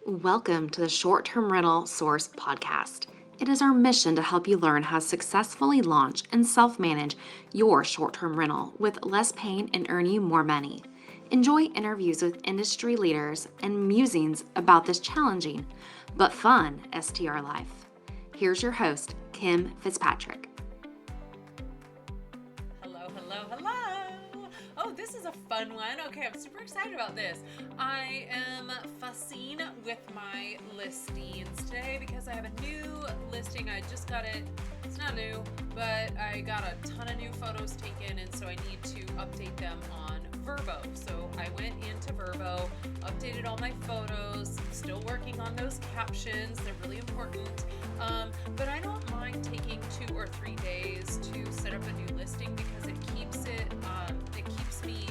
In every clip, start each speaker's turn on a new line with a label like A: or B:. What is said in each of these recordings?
A: Welcome to the Short Term Rental Source podcast. It is our mission to help you learn how to successfully launch and self manage your short term rental with less pain and earn you more money. Enjoy interviews with industry leaders and musings about this challenging but fun STR life. Here's your host, Kim Fitzpatrick.
B: Oh, this is a fun one. Okay, I'm super excited about this. I am fussing with my listings today because I have a new listing. I just got it. It's not new, but I got a ton of new photos taken, and so I need to update them on Verbo. So I went into Verbo, updated all my photos, still working on those captions. They're really important. But I don't mind taking 2 or 3 days to set up a new listing because it keeps me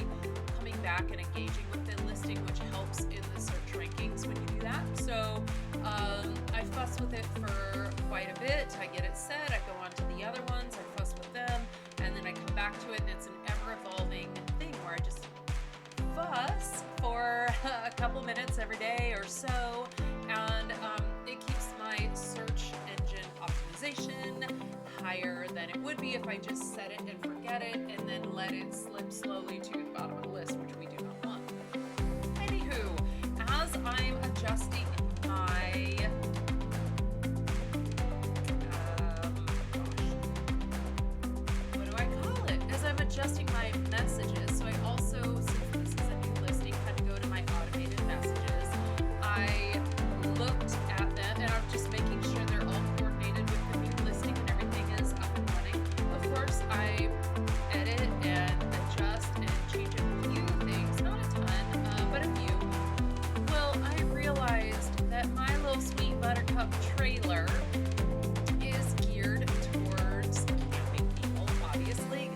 B: coming back and engaging with the listing, which helps in the search rankings when you do that. So I fuss with it for quite a bit. I get it set, I go on to the other ones, I fuss with them, and then I come back to it, and it's an ever-evolving thing where I just fuss for a couple minutes every day or so, and it keeps my search engine optimization higher than it would be if I just set it and forget it and then let it slip slowly to the bottom of the list, which we do not want. Anywho, as I'm adjusting my what do I call it? As I'm adjusting my messages, so I also, since this is a new listing, had to go to my automated messages. I looked at them, and I'm just making sure they're all coordinated with the new listing and everything is up and running. Of course, I edit and adjust and change a few things, not a ton, but a few. Well, I realized that my little sweet buttercup trailer is geared towards camping people, obviously,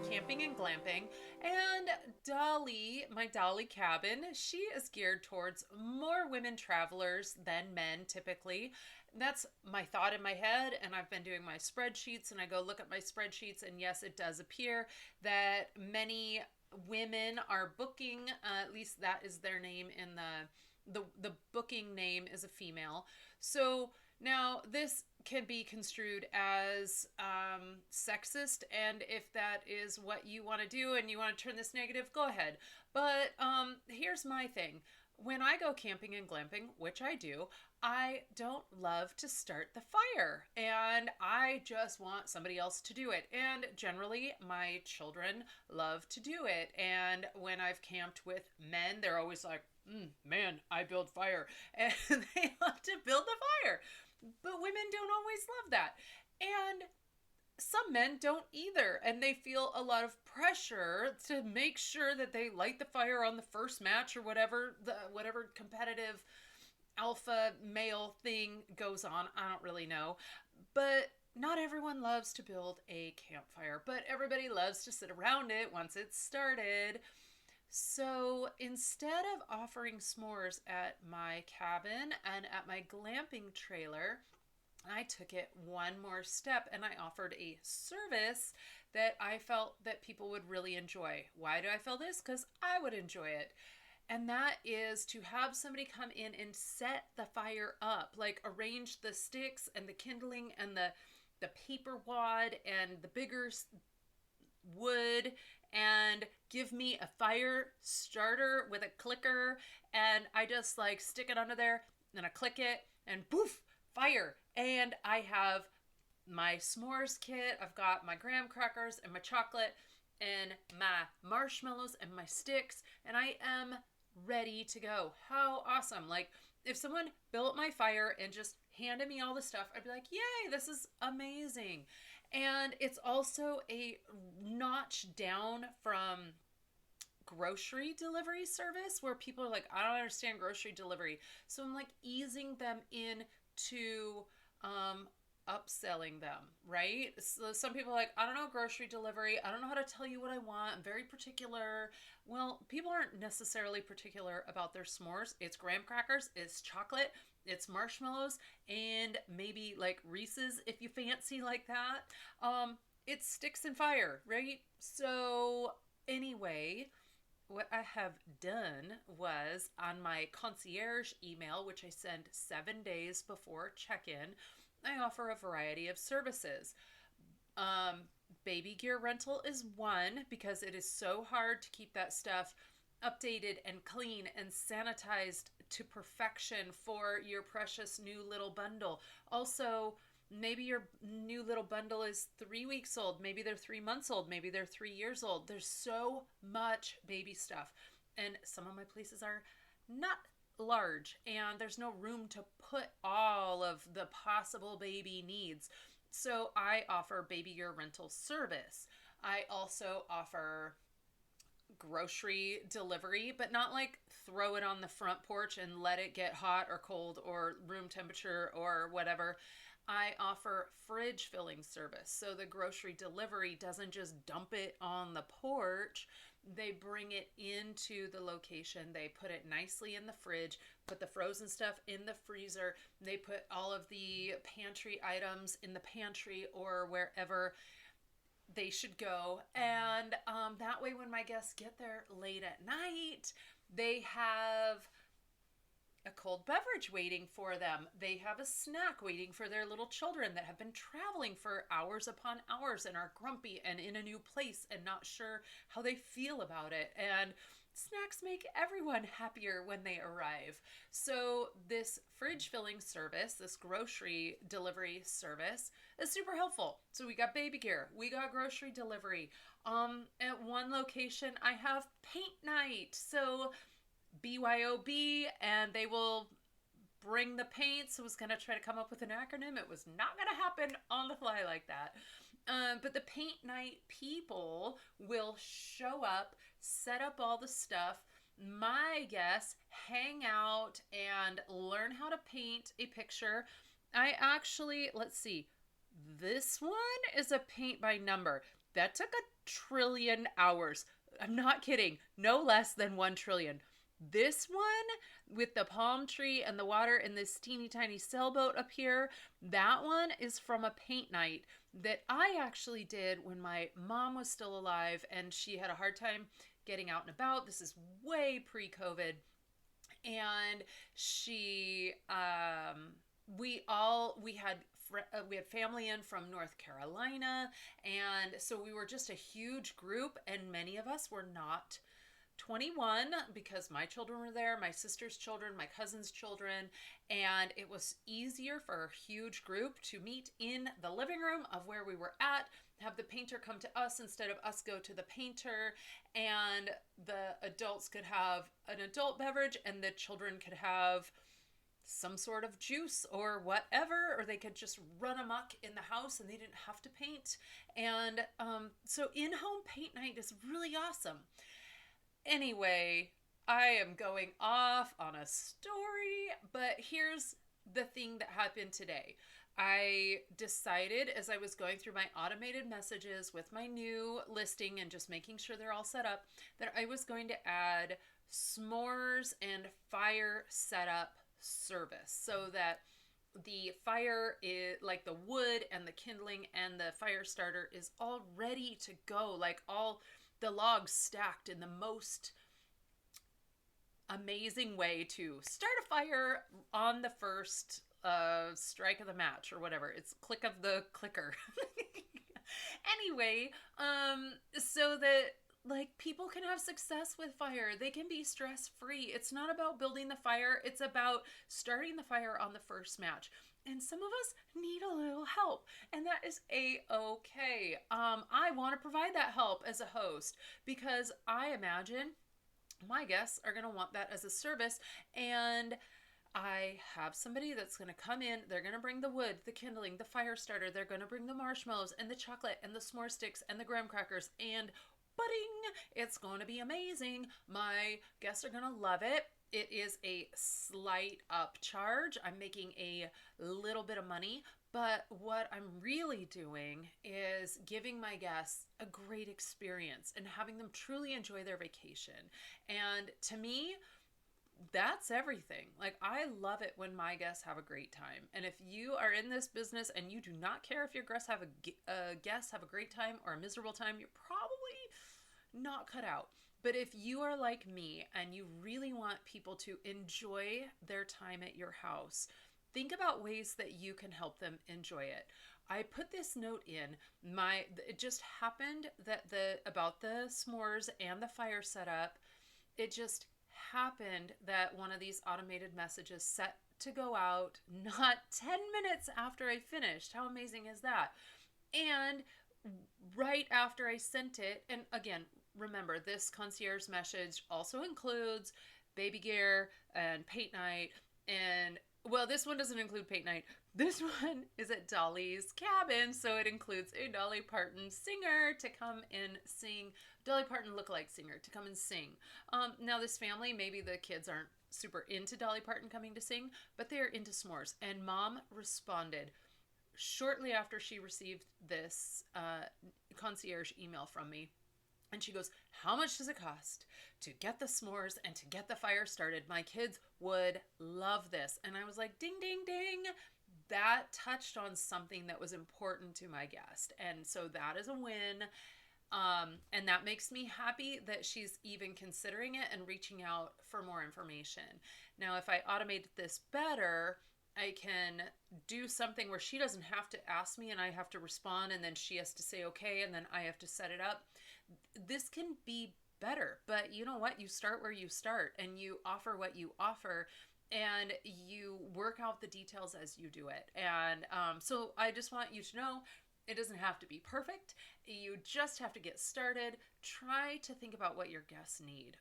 B: camping and glamping. And Dolly, my Dolly cabin, she is geared towards more women travelers than men typically. That's my thought in my head, and I've been doing my spreadsheets, and I go look at my spreadsheets, and yes, it does appear that many women are booking, at least that is their name in the booking name is a female. So now this can be construed as sexist, and if that is what you want to do and you want to turn this negative, go ahead. But here's my thing. When I go camping and glamping, which I do, I don't love to start the fire, and I just want somebody else to do it. And generally, my children love to do it. And when I've camped with men, they're always like, man, I build fire. And they love to build the fire. But women don't always love that. And some men don't either, and they feel a lot of pressure to make sure that they light the fire on the first match or whatever competitive alpha male thing goes on. I don't really know, but not everyone loves to build a campfire, but everybody loves to sit around it once it's started. So instead of offering s'mores at my cabin and at my glamping trailer, I took it one more step and I offered a service that I felt that people would really enjoy. Why do I feel this? Because I would enjoy it. And that is to have somebody come in and set the fire up, like arrange the sticks and the kindling and the paper wad and the bigger wood, and give me a fire starter with a clicker, and I just like stick it under there and I click it and poof, fire. And I have my s'mores kit, I've got my graham crackers and my chocolate and my marshmallows and my sticks, and I am ready to go. How awesome. Like, if someone built my fire and just handed me all the stuff, I'd be like, yay, this is amazing. And it's also a notch down from grocery delivery service where people are like, I don't understand grocery delivery. So I'm like easing them into upselling them, right? So some people are like, I don't know grocery delivery. I don't know how to tell you what I want. I'm very particular. Well, people aren't necessarily particular about their s'mores. It's graham crackers, it's chocolate, it's marshmallows, and maybe like Reese's if you fancy like that. It's sticks and fire, right? So anyway, what I have done was on my concierge email, which I send 7 days before check in, I offer a variety of services. Baby gear rental is one because it is so hard to keep that stuff updated and clean and sanitized to perfection for your precious new little bundle. Also, maybe your new little bundle is 3 weeks old, maybe they're 3 months old, maybe they're 3 years old. There's so much baby stuff, and some of my places are not large and there's no room to put all of the possible baby needs. So I offer baby gear rental service. I also offer grocery delivery, but not like throw it on the front porch and let it get hot or cold or room temperature or whatever. I offer fridge filling service. So the grocery delivery doesn't just dump it on the porch. They bring it into the location. They put it nicely in the fridge, put the frozen stuff in the freezer. They put all of the pantry items in the pantry or wherever they should go. And that way, when my guests get there late at night, they have a cold beverage waiting for them. They have a snack waiting for their little children that have been traveling for hours upon hours and are grumpy and in a new place and not sure how they feel about it. And snacks make everyone happier when they arrive. So this fridge filling service, this grocery delivery service is super helpful. So we got baby gear, we got grocery delivery. At one location I have paint night. So BYOB, and they will bring the paints. I was going to try to come up with an acronym. It was not going to happen on the fly like that. But the paint night people will show up, set up all the stuff. My guests hang out and learn how to paint a picture. I actually, let's see, this one is a paint by number. That took 1,000,000,000,000 hours. I'm not kidding. No less than 1,000,000,000,000. This one with the palm tree and the water and this teeny tiny sailboat up here, that one is from a paint night that I actually did when my mom was still alive and she had a hard time getting out and about. This is way pre-COVID. And she, we had family in from North Carolina, and so we were just a huge group, and many of us were not 21 because my children were there, my sister's children, my cousin's children, and it was easier for a huge group to meet in the living room of where we were at, have the painter come to us instead of us go to the painter, and the adults could have an adult beverage and the children could have some sort of juice or whatever, or they could just run amok in the house and they didn't have to paint. And so in-home paint night is really awesome. Anyway, I am going off on a story, but here's the thing that happened today. I decided as I was going through my automated messages with my new listing and just making sure they're all set up, that I was going to add s'mores and fire setup service so that the fire is like the wood and the kindling and the fire starter is all ready to go, like all the logs stacked in the most amazing way to start a fire on the first strike of the match or whatever. It's click of the clicker. Anyway, so that like people can have success with fire. They can be stress free. It's not about building the fire. It's about starting the fire on the first match. And some of us need a little help, and that is a-okay. I want to provide that help as a host because I imagine my guests are going to want that as a service, and I have somebody that's going to come in. They're going to bring the wood, the kindling, the fire starter. They're going to bring the marshmallows and the chocolate and the s'more sticks and the graham crackers and pudding. It's going to be amazing. My guests are going to love it. It is a slight upcharge. I'm making a little bit of money, but what I'm really doing is giving my guests a great experience and having them truly enjoy their vacation. And to me, that's everything. Like, I love it when my guests have a great time. And if you are in this business and you do not care if your guests have a great time or a miserable time, you're probably not cut out. But if you are like me and you really want people to enjoy their time at your house, think about ways that you can help them enjoy it. I put this note in my it just happened that the about the s'mores and the fire setup, it just happened that one of these automated messages set to go out not 10 minutes after I finished. How amazing is that? And right after I sent it, and again, remember this concierge message also includes baby gear and paint night. And well, this one doesn't include paint night. This one is at Dolly's cabin, so it includes a Dolly Parton singer to come and sing, Dolly Parton lookalike singer to come and sing. Now, this family, maybe the kids aren't super into Dolly Parton coming to sing, but they're into s'mores. And mom responded shortly after she received this concierge email from me. And she goes, how much does it cost to get the s'mores and to get the fire started? My kids would love this. And I was like, ding, ding, ding. That touched on something that was important to my guest. And so that is a win. And that makes me happy that she's even considering it and reaching out for more information. Now, if I automate this better, I can do something where she doesn't have to ask me and I have to respond, and then she has to say okay, and then I have to set it up. This can be better, but you know what? You start where you start and you offer what you offer, and you work out the details as you do it. And so I just want you to know, it doesn't have to be perfect. You just have to get started. Try to think about what your guests need.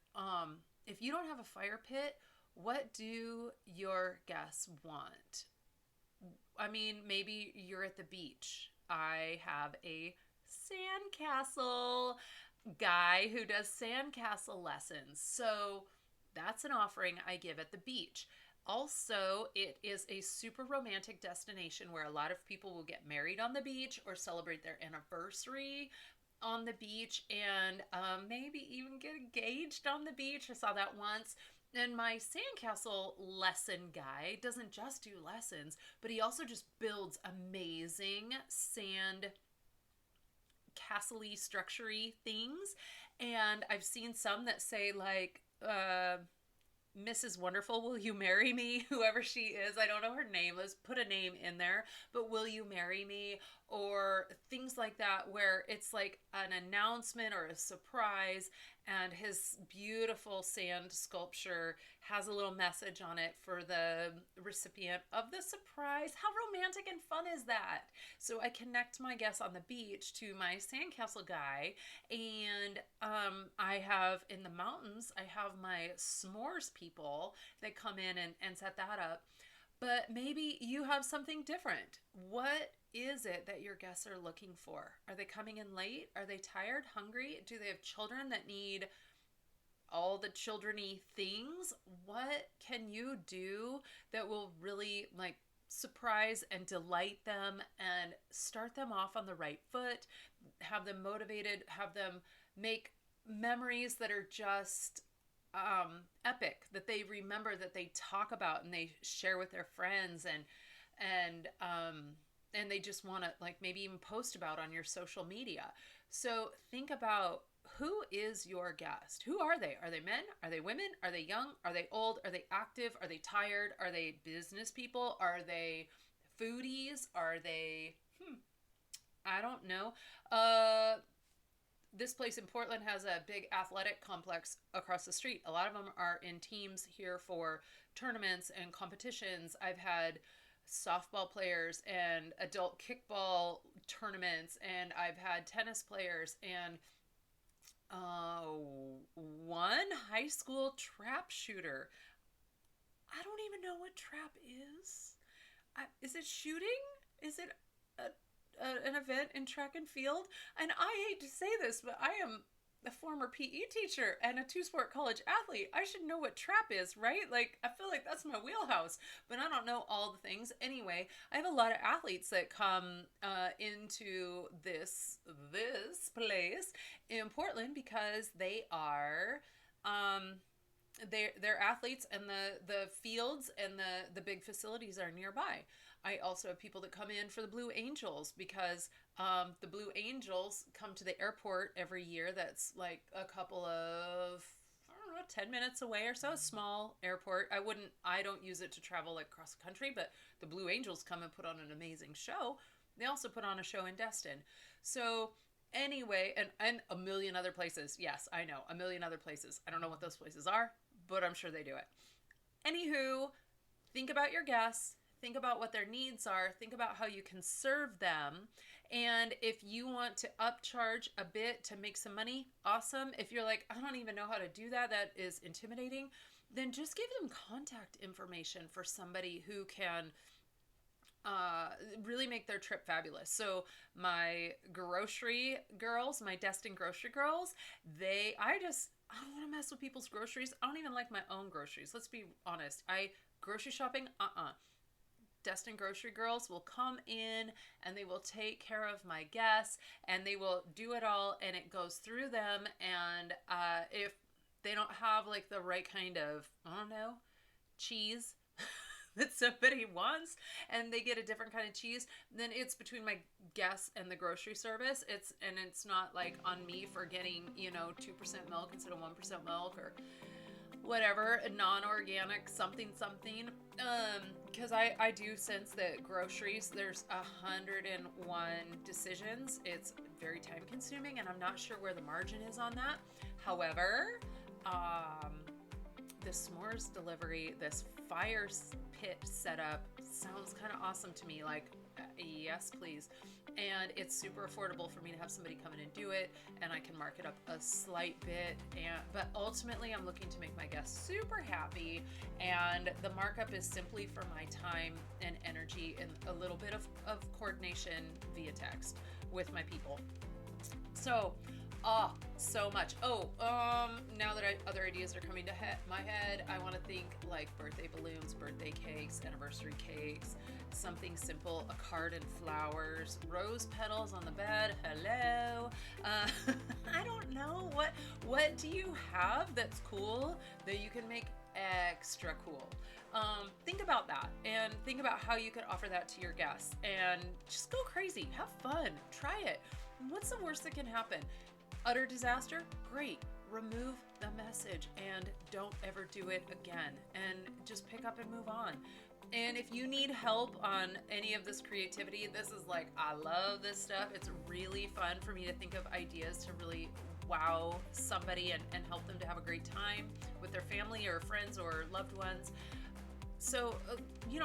B: If you don't have a fire pit, what do your guests want? I mean, maybe you're at the beach. I have a sandcastle guy who does sandcastle lessons. So that's an offering I give at the beach. Also, it is a super romantic destination where a lot of people will get married on the beach or celebrate their anniversary on the beach, and maybe even get engaged on the beach. I saw that once. And my sandcastle lesson guy doesn't just do lessons, but he also just builds amazing sand castle-y, structure-y things. And I've seen some that say like, Mrs. Wonderful, will you marry me? Whoever she is, I don't know her name. Let's put a name in there. But will you marry me? Or things like that, where it's like an announcement or a surprise, and his beautiful sand sculpture has a little message on it for the recipient of the surprise. How romantic and fun is that? So I connect my guests on the beach to my sandcastle guy, and I have in the mountains, I have my s'mores people that come in and set that up. But maybe you have something different. What is it that your guests are looking for? Are they coming in late? Are they tired, hungry? Do they have children that need all the children-y things? What can you do that will really like surprise and delight them and start them off on the right foot, have them motivated, have them make memories that are just epic, that they remember, that they talk about and they share with their friends, and they just want to like maybe even post about on your social media. So think about, who is your guest? Who are they? Are they men? Are they women? Are they young? Are they old? Are they active? Are they tired? Are they business people? Are they foodies? Are they I don't know. This place in Portland has a big athletic complex across the street. A lot of them are in teams here for tournaments and competitions. I've had softball players and adult kickball tournaments, and I've had tennis players, and one high school trap shooter. I don't even know what trap is. Is it shooting? Is it an event in track and field? And I hate to say this, but I am a former PE teacher and a two-sport college athlete. I should know what trap is, right? Like, I feel like that's my wheelhouse, but I don't know all the things. Anyway, I have a lot of athletes that come into this place in Portland because they are they're athletes, and the fields and the big facilities are nearby. I also have people that come in for the Blue Angels because the Blue Angels come to the airport every year. That's like a couple of, I don't know, 10 minutes away or so. A small airport. I don't use it to travel like across the country, but the Blue Angels come and put on an amazing show. They also put on a show in Destin. So anyway, and a million other places. Yes, I know, a million other places. I don't know what those places are, but I'm sure they do it. Anywho, think about your guests. Think about what their needs are. Think about how you can serve them. And if you want to upcharge a bit to make some money, awesome. If you're like, I don't even know how to do that, that is intimidating, then just give them contact information for somebody who can really make their trip fabulous. So my grocery girls, my Destin grocery girls, I don't want to mess with people's groceries. I don't even like my own groceries. Let's be honest. Grocery shopping, Destin grocery girls will come in and they will take care of my guests, and they will do it all, and it goes through them. And if they don't have like the right kind of, I don't know, cheese that somebody wants, and they get a different kind of cheese, then it's between my guests and the grocery service. It's not like on me for getting 2% milk instead of 1% milk, or whatever, a non-organic something. Because I do sense that groceries, there's 101 decisions. It's very time consuming, and I'm not sure where the margin is on that. However, the s'mores delivery, this fire pit setup sounds kind of awesome to me. Like, yes, please. And it's super affordable for me to have somebody come in and do it, and I can mark it up a slight bit. But ultimately, I'm looking to make my guests super happy, and the markup is simply for my time and energy and a little bit of coordination via text with my people. So, so much. Now that other ideas are coming to my head, I want to think like birthday balloons, birthday cakes, anniversary cakes, something simple, a card and flowers, rose petals on the bed. Hello. I don't know. What do you have that's cool that you can make extra cool? Think about that, and think about how you can offer that to your guests, and just go crazy. Have fun. Try it. What's the worst that can happen? Utter disaster? Great. Remove the message and don't ever do it again, and just pick up and move on. And if you need help on any of this creativity, this is like, I love this stuff. It's really fun for me to think of ideas to really wow somebody and help them to have a great time with their family or friends or loved ones. So,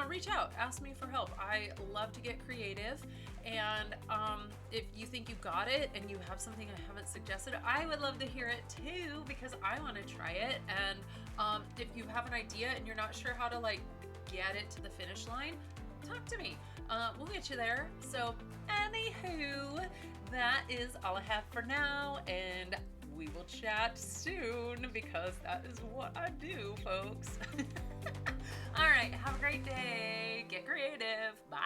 B: reach out, ask me for help. I love to get creative. And if you think you got it and you have something I haven't suggested, I would love to hear it too, because I want to try it. And if you have an idea and you're not sure how to get it to the finish line, talk to me. We'll get you there. So anywho, that is all I have for now. And we will chat soon, because that is what I do, folks. All right. Have a great day. Get creative. Bye.